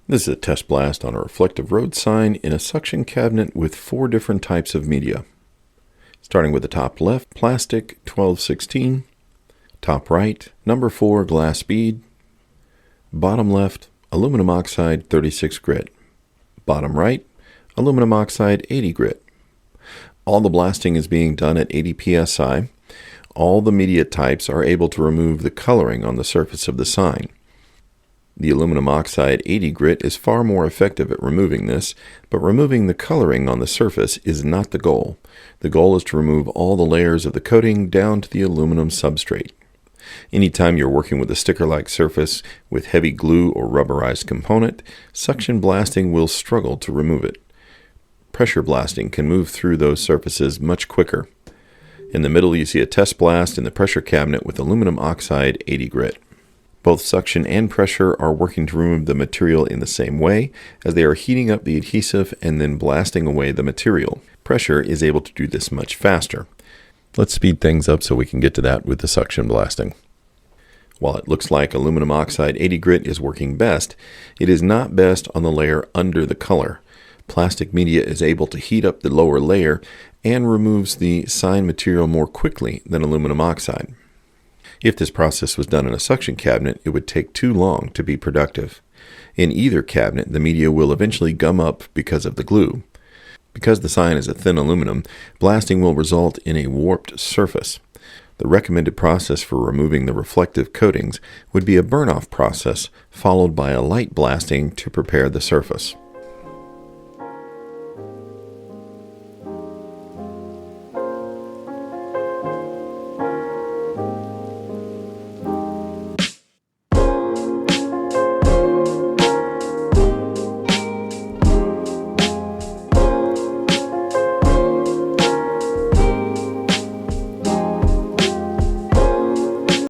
This is a test blast on a reflective road sign in a suction cabinet with 4 different types of media. Starting with the top left, plastic 1216, top right, number 4 glass bead, bottom left, aluminum oxide 36 grit, bottom right, aluminum oxide 80 grit. All the blasting is being done at 80 psi. All the media types are able to remove the coloring on the surface of the sign. The aluminum oxide 80 grit is far more effective at removing this, but removing the coloring on the surface is not the goal. The goal is to remove all the layers of the coating down to the aluminum substrate. Anytime you're working with a sticker-like surface with heavy glue or rubberized component, suction blasting will struggle to remove it. Pressure blasting can move through those surfaces much quicker. In the middle, you see a test blast in the pressure cabinet with aluminum oxide 80 grit. Both suction and pressure are working to remove the material in the same way, as they are heating up the adhesive and then blasting away the material. Pressure is able to do this much faster. Let's speed things up so we can get to that with the suction blasting. While it looks like aluminum oxide 80 grit is working best, it is not best on the layer under the color. Plastic media is able to heat up the lower layer and removes the sign material more quickly than aluminum oxide. If this process was done in a suction cabinet, it would take too long to be productive. In either cabinet, the media will eventually gum up because of the glue. Because the sign is a thin aluminum, blasting will result in a warped surface. The recommended process for removing the reflective coatings would be a burn-off process, followed by a light blasting to prepare the surface.